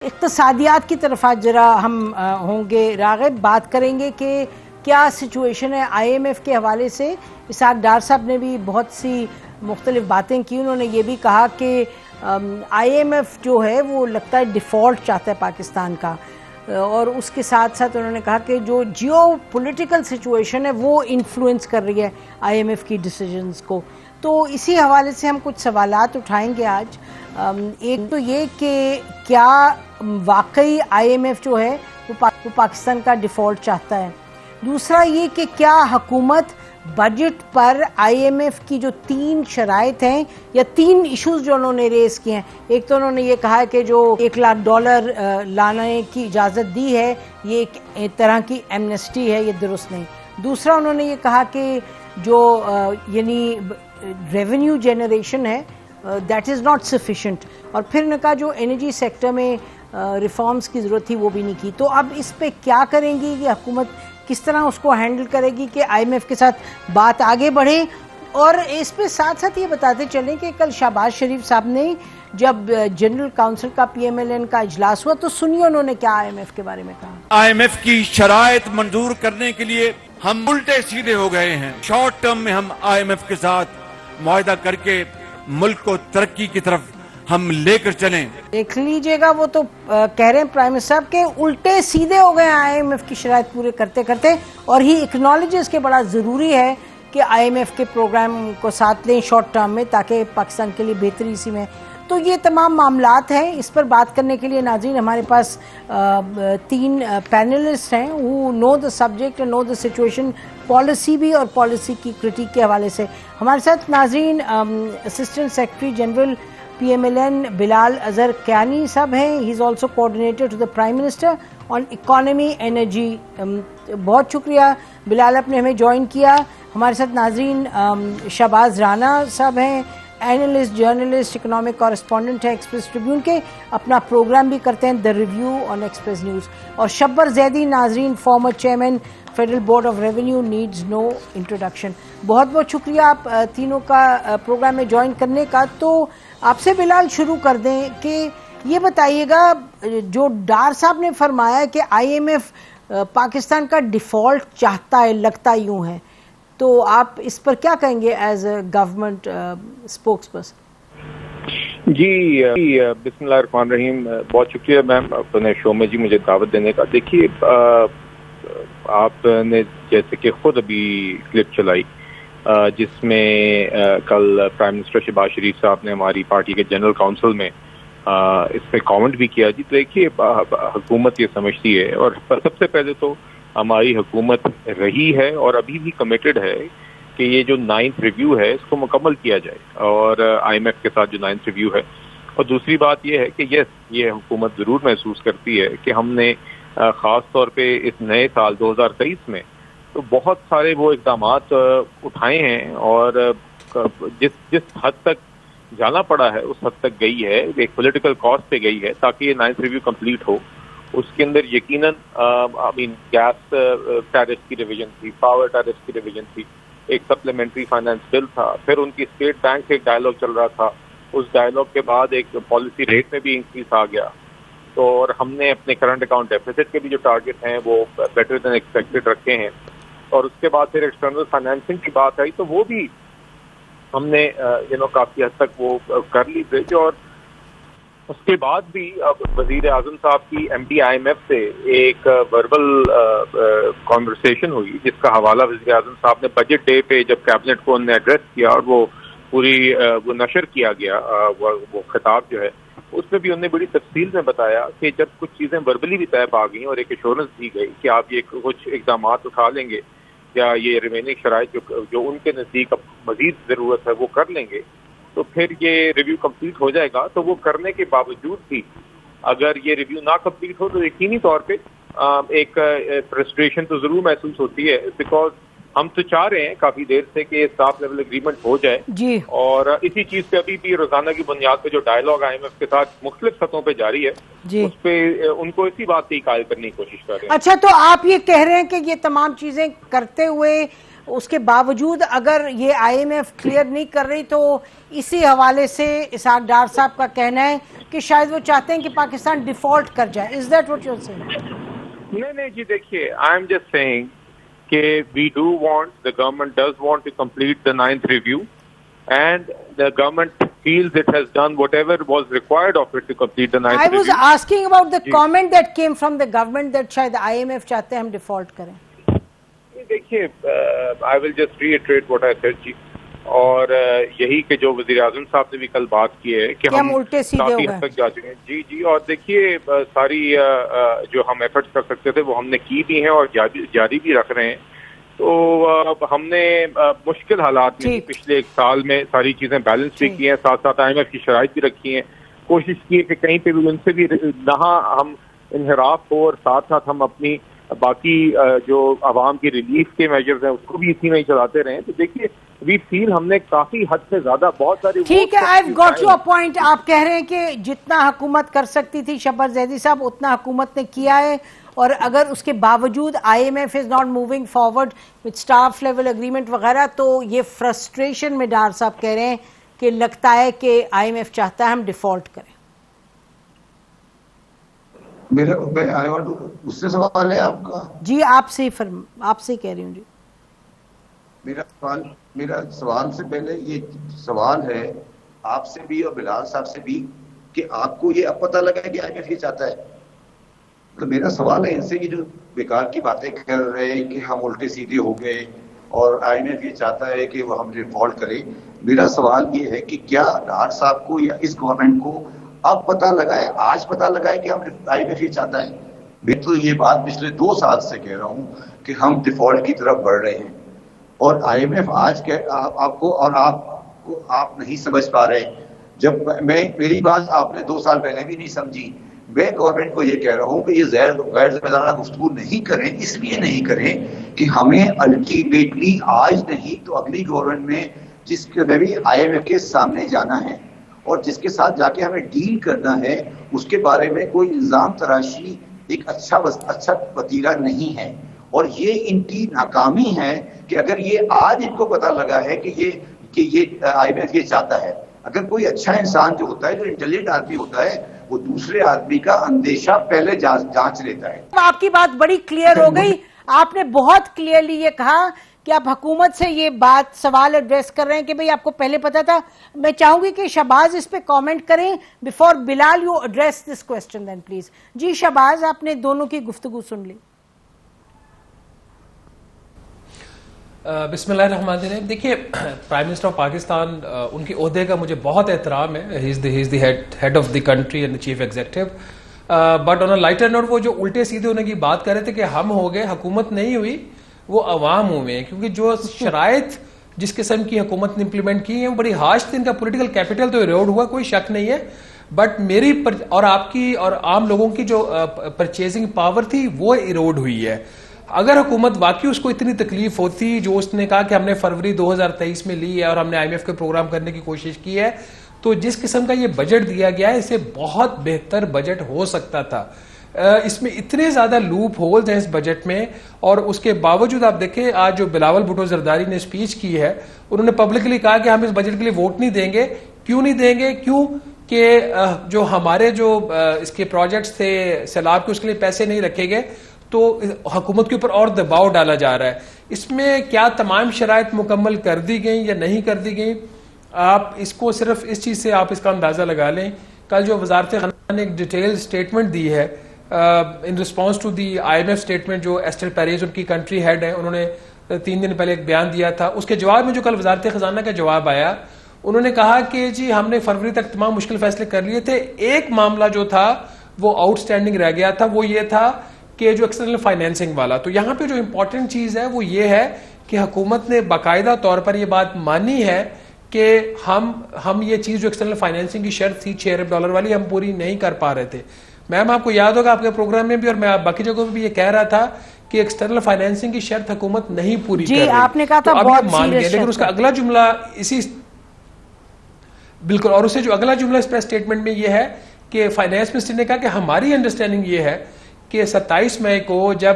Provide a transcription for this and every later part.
اقتصادیات کی طرف آج ذرا ہم ہوں گے راغب، بات کریں گے کہ کیا سچویشن ہے آئی ایم ایف کے حوالے سے۔ اسحاق ڈار صاحب نے بھی بہت سی مختلف باتیں کی، انہوں نے یہ بھی کہا کہ آئی ایم ایف جو ہے وہ لگتا ہے ڈیفالٹ چاہتا ہے پاکستان کا، اور اس کے ساتھ ساتھ انہوں نے کہا کہ جو جیو پولیٹیکل سچویشن ہے وہ انفلوئنس کر رہی ہے آئی ایم ایف کی ڈیسیجنز کو۔ تو اسی حوالے سے ہم کچھ سوالات اٹھائیں گے آج۔ ایک تو یہ کہ کیا واقعی آئی ایم ایف جو ہے وہ پاکستان کا ڈیفالٹ چاہتا ہے، دوسرا یہ کہ کیا حکومت بجٹ پر آئی ایم ایف کی جو 3 شرائط ہیں یا 3 ایشوز جو انہوں نے ریز کیے ہیں، ایک تو انہوں نے یہ کہا ہے کہ جو $1 لاکھ لانے کی اجازت دی ہے یہ ایک طرح کی ایمنسٹی ہے، یہ درست نہیں۔ دوسرا انہوں نے یہ کہا کہ جو یعنی ریونیو جنریشن ہے دیٹ از ناٹ سفیشینٹ، اور پھر نے کہا جو انرجی سیکٹر میں ریفارمز کی ضرورت تھی وہ بھی نہیں کی۔ تو اب اس پہ کیا کریں گی کہ حکومت کس طرح اس کو ہینڈل کرے گی کہ آئی ایم ایف کے ساتھ بات آگے بڑھے؟ اور اس پہ ساتھ ساتھ یہ بتاتے چلیں کہ کل شہباز شریف صاحب نے جب جنرل کاؤنسل کا پی ایم ایل این کا اجلاس ہوا تو سنیے انہوں نے کیا آئی ایم ایف کے بارے میں کہا۔ آئی ایم ایف کی شرائط منظور کرنے کے لیے ہم الٹے سیدھے ہو گئے ہیں۔ شارٹ ٹرم میں ہم آئی ایم ایف کے ساتھ معاہدہ کر کے ملک کو ترقی کی طرف ہم لے کر چلیں۔ دیکھ لیجئے گا، وہ تو کہہ رہے ہیں پرائم منسٹر صاحب کہ الٹے سیدھے ہو گئے آئی ایم ایف کی شرائط پورے کرتے کرتے، اور ہی اکنالجز کہ بڑا ضروری ہے کہ آئی ایم ایف کے پروگرام کو ساتھ لیں شارٹ ٹرم میں تاکہ پاکستان کے لیے بہتری اسی میں۔ تو یہ تمام معاملات ہیں، اس پر بات کرنے کے لیے ناظرین ہمارے پاس 3 پینلسٹ ہیں who know the subject and know the situation، policy بھی اور پالیسی کی کرٹیک کے حوالے سے۔ ہمارے ساتھ ناظرین assistant secretary general P M L N Bilal Azhar Kayani صاحب ہیں، he is also coordinator to the prime minister on economy energy. بہت شکریہ بلال آپ نے ہمیں جوائن کیا۔ ہمارے ساتھ ناظرین شہباز رانا صاحب ہیں، اینالسٹ جرنلسٹ اکنامک کورسپونڈنٹ ہے ایکسپریس ٹریبیون کے، اپنا پروگرام بھی کرتے ہیں the review on express news. اور شبر زیدی ناظرین former chairman federal board of revenue needs no introduction. بہت بہت شکریہ آپ تینوں کا پروگرام میں جوائن کرنے کا۔ تو آپ سے بلال شروع کر دیں کہ یہ بتائیے گا جو ڈار صاحب نے فرمایا کہ آئی ایم ایف پاکستان کا ڈیفالٹ چاہتا ہے، لگتا یوں ہے، تو آپ اس پر کیا کہیں گے as a government spokesperson? جی بسم اللہ الرحمن الرحیم، بہت شکریہ میم اپنے شو میں جی مجھے دعوت دینے کا۔ دیکھیے آپ نے جیسے کہ خود ابھی کلپ چلائی جس میں کل پرائم منسٹر شہباز شریف صاحب نے ہماری پارٹی کے جنرل کاؤنسل میں اس پہ کامنٹ بھی کیا جی، تو دیکھیے حکومت یہ سمجھتی ہے، اور سب سے پہلے تو ہماری حکومت رہی ہے اور ابھی بھی کمیٹڈ ہے کہ یہ جو 9th ریویو ہے اس کو مکمل کیا جائے، اور آئی ایم ایف کے ساتھ جو 9th ریویو ہے۔ اور دوسری بات یہ ہے کہ یس، یہ حکومت ضرور محسوس کرتی ہے کہ ہم نے خاص طور پہ اس نئے سال 2023 میں تو بہت سارے وہ اقدامات اٹھائے ہیں، اور جس حد تک جانا پڑا ہے اس حد تک گئی ہے، ایک پولیٹیکل کاز پہ گئی ہے تاکہ یہ 9th ریویو کمپلیٹ ہو۔ اس کے اندر یقیناً گیس ٹیرف کی ریویژن تھی، پاور ٹیرف کی ریویژن تھی، ایک سپلیمنٹری فائنانس بل تھا، پھر ان کی اسٹیٹ بینک سے ایک ڈائلاگ چل رہا تھا، اس ڈائلاگ کے بعد ایک پالیسی ریٹ میں بھی انکریز آ گیا، تو اور ہم نے اپنے کرنٹ اکاؤنٹ ڈیفیسٹ کے بھی جو ٹارگٹ ہیں وہ بیٹر دین ایکسپیکٹڈ رکھے ہیں، اور اس کے بعد پھر ایکسٹرنل فائنینسنگ کی بات آئی تو وہ بھی ہم نے کافی حد تک وہ کر لی برج۔ اور اس کے بعد بھی اب وزیر اعظم صاحب کی M D I M F سے ایک وربل کانورسیشن ہوئی جس کا حوالہ وزیر اعظم صاحب نے بجٹ ڈے پہ جب کیبنٹ کو انہوں نے ایڈریس کیا اور وہ پوری وہ نشر کیا گیا وہ خطاب جو ہے، اس میں بھی انہوں نے بڑی تفصیل میں بتایا کہ جب کچھ چیزیں وربلی بھی طے پا گئیں اور ایک ایشورنس دی گئی کہ آپ یہ کچھ اقدامات اٹھا لیں گے یا یہ ریمیننگ شرائط جو ان کے نزدیک اب مزید ضرورت ہے وہ کر لیں گے، تو پھر یہ ریویو کمپلیٹ ہو جائے گا۔ تو وہ کرنے کے باوجود بھی اگر یہ ریویو نہ کمپلیٹ ہو تو یقینی طور پہ ایک فرسٹریشن تو ضرور محسوس ہوتی ہے، بیکاز ہم تو چاہ رہے ہیں کافی دیر سے کہ اسٹاف لیول اگریمنٹ ہو جائے جی، اور اسی چیز پہ ابھی بھی روزانہ کی بنیاد پہ جو ڈائلاگ آئی ایم ایف کے ساتھ مختلف سطحوں پہ جاری ہے جی، اس پہ ان کو اسی بات پہ قائل کرنے کی کوشش کر رہے ہیں۔ اچھا، تو آپ یہ کہہ رہے ہیں کہ یہ تمام چیزیں کرتے ہوئے اس کے باوجود اگر یہ IMF کلیئر نہیں کر رہی تو اسی حوالے سے اسحاق ڈار صاحب کا کہنا ہے کہ شاید وہ چاہتے ہیں کہ پاکستان ڈیفالٹ کر جائے. Is that what you are saying? نہیں جی دیکھیے, آئی ایم جسٹ سیئنگ کہ we do want, the government does want to complete the 9th review and the government feels it has done whatever was required of it to complete the 9th review. I was asking about the comment that came from the government that شاید IMF چاہتے ہیں ہم default کریں. دیکھیے, I will just reiterate what I said جی, اور یہی کہ جو وزیر اعظم صاحب نے بھی کل بات کی ہے کہ ہم الٹے سیدھے کافی حد تک جا چکے ہیں. جی اور دیکھیے ساری جو ہم ایفرٹس کر سکتے تھے وہ ہم نے کی بھی ہیں اور جاری بھی رکھ رہے ہیں. تو ہم نے مشکل حالات میں پچھلے ایک سال میں ساری چیزیں بیلنس بھی کی ہیں, ساتھ ساتھ IMF کی شرائط بھی رکھی ہیں, کوشش کی ہے کہ کہیں پہ بھی ان سے بھی نہ ہم انحراف ہو, اور ساتھ ساتھ ہم اپنی باقی جو عوام کی ریلیف کے میجرز ہیں اس کو بھی اسی میں ہی چلاتے رہیں. تو دیکھیے وی فیل ہم نے کافی حد سے زیادہ بہت ساری. ٹھیک ہے, آئی گاٹ یور پوائنٹ. آپ کہہ رہے ہیں کہ جتنا حکومت کر سکتی تھی شہباز زیدی صاحب اتنا حکومت نے کیا ہے, اور اگر اس کے باوجود IMF is not moving forward with staff level agreement وغیرہ, تو یہ فرسٹریشن میں ڈار صاحب کہہ رہے ہیں کہ لگتا ہے کہ IMF چاہتا ہے ہم ڈیفالٹ کریں. میرا اس سے سوال ہے آپ کا؟ جی آپ سے کہہ رہی ہوں. جی میرا سوال سے پہلے یہ سوال ہے آپ سے بھی اور بلال صاحب سے بھی کہ آپ کو یہ اب پتہ لگا ہے کہ IMF یہ چاہتا ہے. تو میرا سوال ہے ان سے, یہ جو بیکار کی باتیں کر رہے ہیں کہ ہم الٹے سیدھے ہو گئے اور IMF یہ چاہتا ہے کہ وہ ہم ڈیفالٹ کریں, میرا سوال یہ ہے کہ کیا ڈار صاحب کو یا اس گورنمنٹ کو اب پتہ لگا ہے, آج پتہ لگا ہے کہ ہم IMF یہ چاہتا ہے؟ میں تو یہ بات پچھلے 2 سال سے کہہ رہا ہوں کہ ہم ڈیفالٹ کی طرف بڑھ رہے ہیں, اور IMF آج آپ کو اور آپ نہیں سمجھ پا رہے. جب میری بات آپ نے 2 سال پہلے بھی نہیں سمجھی. میں گورنمنٹ کو یہ کہہ رہا ہوں کہ یہ غیر ذمہ دارانہ گفتگو نہیں کریں, اس لیے نہیں کریں کہ ہمیں الٹیمیٹلی آج نہیں تو اگلی گورنمنٹ میں جس کے بھی IMF کے سامنے جانا ہے اور جس کے ساتھ جا کے ہمیں ڈیل کرنا ہے, اس کے بارے میں کوئی الزام تراشی ایک اچھا وتیرہ نہیں ہے. اور یہ ان کی ناکامی ہے کہ اگر یہ آج ان کو پتہ لگا ہے کہ یہ IMF یہ چاہتا ہے, اگر کوئی اچھا انسان جو ہوتا ہے, جو انٹیلیجنٹ آدمی ہوتا ہے, وہ دوسرے آدمی کا اندیشہ پہلے جانچ لیتا ہے. آپ کی بات بڑی کلیئر ہو گئی. آپ نے بہت کلیئرلی یہ کہا کہ آپ حکومت سے یہ بات سوال ایڈریس کر رہے ہیں کہ بھئی آپ کو پہلے پتا تھا. میں چاہوں گی کہ شہباز اس پہ کامنٹ کریں before Bilal you address this question then please. جی شہباز, آپ نے دونوں کی گفتگو سن لی. بسم اللہ الرحمن الرحیم. دیکھیے پرائم منسٹر آف پاکستان, ان کے عہدے کا مجھے بہت احترام ہے. He is the head of the country and chief executive. But on a lighter note, وہ جو الٹے سیدھے ہونے کی بات کر رہے تھے کہ ہم ہو گئے, حکومت نہیں ہوئی, وہ عوام ہوئے ہیں. کیونکہ جو شرائط جس قسم کی حکومت نے امپلیمنٹ کی ہیں وہ بڑی ہارش تھی. ان کا پولیٹیکل کیپٹل تو ایروڈ ہوا, کوئی شک نہیں ہے, بٹ میری اور آپ کی اور عام لوگوں کی جو پرچیزنگ پاور تھی وہ ایروڈ ہوئی ہے. اگر حکومت واقعی اس کو اتنی تکلیف ہوتی جو اس نے کہا کہ ہم نے فروری 2023 میں لی ہے اور ہم نے IMF کے پروگرام کرنے کی کوشش کی ہے, تو جس قسم کا یہ بجٹ دیا گیا ہے اسے بہت بہتر بجٹ ہو سکتا تھا. اس میں اتنے زیادہ لوپ ہولز ہیں اس بجٹ میں, اور اس کے باوجود آپ دیکھیں آج جو بلاول بھٹو زرداری نے اسپیچ کی ہے, انہوں نے پبلکلی کہا کہ ہم اس بجٹ کے لیے ووٹ نہیں دیں گے. کیوں نہیں دیں گے؟ کیوں کہ جو ہمارے جو اس کے پروجیکٹس تھے سیلاب کے, اس کے لیے پیسے نہیں رکھے گئے, تو حکومت کے اوپر اور دباؤ ڈالا جا رہا ہے. اس میں کیا تمام شرائط مکمل کر دی گئیں یا نہیں کر دی گئیں, آپ اس کو صرف اس چیز سے آپ اس کا اندازہ لگا لیں. کل جو وزارت خزانہ نے ایک ڈیٹیل سٹیٹمنٹ دی ہے in response to the IMF statement, جو ایسٹر پیریز ان کی کنٹری ہیڈ ہے, انہوں نے 3 دن پہلے ایک بیان دیا تھا. اس کے جواب میں جو کل وزارت خزانہ کا جواب آیا, انہوں نے کہا کہ جی ہم نے فروری تک تمام مشکل فیصلے کر لیے تھے, ایک معاملہ جو تھا وہ آؤٹ سٹینڈنگ رہ گیا تھا, وہ یہ تھا کہ جو ایکسٹرنل فائنینسنگ والا. تو یہاں پہ جو امپورٹنٹ چیز ہے وہ یہ ہے کہ حکومت نے باقاعدہ طور پر یہ بات مانی ہے کہ ہم یہ چیز جو ایکسٹرنل فائنینسنگ کی شرط تھی $6 ارب والی, ہم پوری نہیں کر پا رہے تھے. میم آپ کو یاد ہوگا آپ کے پروگرام میں بھی اور میں باقی جگہوں پہ بھی یہ کہہ رہا تھا کہ ایکسٹرنل فائنینسنگ کی شرط حکومت نہیں پوری کر رہی. جی آپ نے کہا تھا بہت مان گئے, لیکن اس کا اگلا جملہ اسی بالکل, اور اسے جو اگلا جملہ اس پریس اسٹیٹمنٹ میں یہ ہے کہ فائنانس منسٹر نے کہا کہ ہماری انڈرسٹینڈنگ یہ ہے کہ 27 مئی کو جب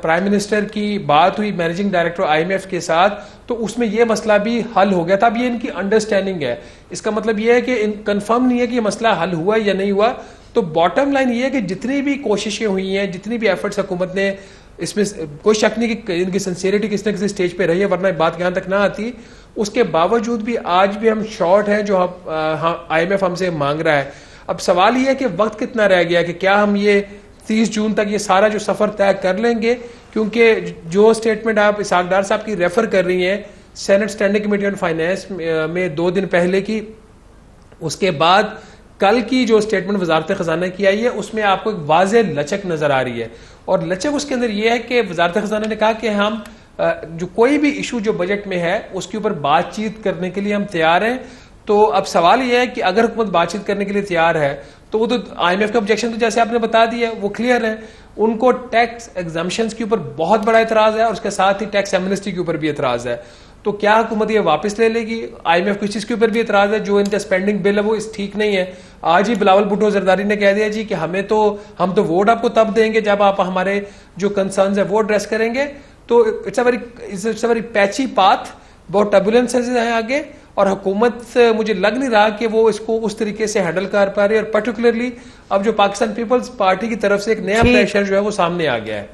پرائم منسٹر کی بات ہوئی مینیجنگ ڈائریکٹر IMF کے ساتھ تو اس میں یہ مسئلہ بھی حل ہو گیا تھا. اب یہ ان کی انڈرسٹینڈنگ ہے. اس کا مطلب یہ ہے کہ کنفرم نہیں ہے کہ یہ مسئلہ حل ہوا یا نہیں ہوا. تو باٹم لائن یہ ہے کہ جتنی بھی کوششیں ہوئی ہیں, جتنی بھی ایفرٹس حکومت نے, اس میں کوئی شک نہیں کہ ان کی سنسیئرٹی کسی نہ کسی اسٹیج پہ رہی ہے, ورنہ بات یہاں تک نہ آتی. اس کے باوجود بھی آج بھی ہم شارٹ ہیں جو IMF ہم سے مانگ رہا ہے. اب سوال یہ ہے کہ وقت کتنا رہ گیا, کہ کیا ہم یہ 30 جون تک یہ سارا جو سفر طے کر لیں گے, کیونکہ جو اسٹیٹمنٹ آپ اسحاق ڈار صاحب کی ریفر کر رہی ہیں senate standing committee on finance میں 2 دن پہلے کی, اس کے بعد کل کی جو اسٹیٹمنٹ وزارت خزانہ کی آئی ہے اس میں آپ کو ایک واضح لچک نظر آ رہی ہے. اور لچک اس کے اندر یہ ہے کہ وزارت خزانہ نے کہا کہ ہم جو کوئی بھی ایشو جو بجٹ میں ہے اس کے اوپر بات چیت کرنے کے لیے ہم تیار ہیں. تو اب سوال یہ ہے کہ اگر حکومت بات چیت کرنے کے لیے تیار ہے تو وہ تو IMF کا آبجیکشن تو جیسے آپ نے بتا دیا وہ کلیئر ہے. ان کو ٹیکس ایگزمپشنز کے اوپر بہت بڑا اعتراض ہے اور اس کے ساتھ ہی ٹیکس ایمنسٹی کے اوپر بھی اعتراض ہے. تو کیا حکومت یہ واپس لے لے گی؟ IMF کو اس چیز کے اوپر بھی اعتراض ہے, جو ان کا اسپینڈنگ بل ہے وہ ٹھیک نہیں ہے. آج ہی بلاول بھٹو زرداری نے کہہ دیا جی کہ ہم تو ووٹ آپ کو تب دیں گے جب آپ ہمارے جو کنسرنز ہیں وہ ایڈریس کریں گے. تو اٹس اے ویری پیچی پاتھ, بہت ٹربولنسز ہیں آگے, اور حکومت مجھے لگ نہیں رہا کہ وہ اس کو اس طریقے سے ہینڈل کر پا رہی ہے. اور پرٹیکولرلی اب جو پاکستان پیپلز پارٹی کی طرف سے ایک نیا پریشر جو ہے وہ سامنے آ گیا ہے.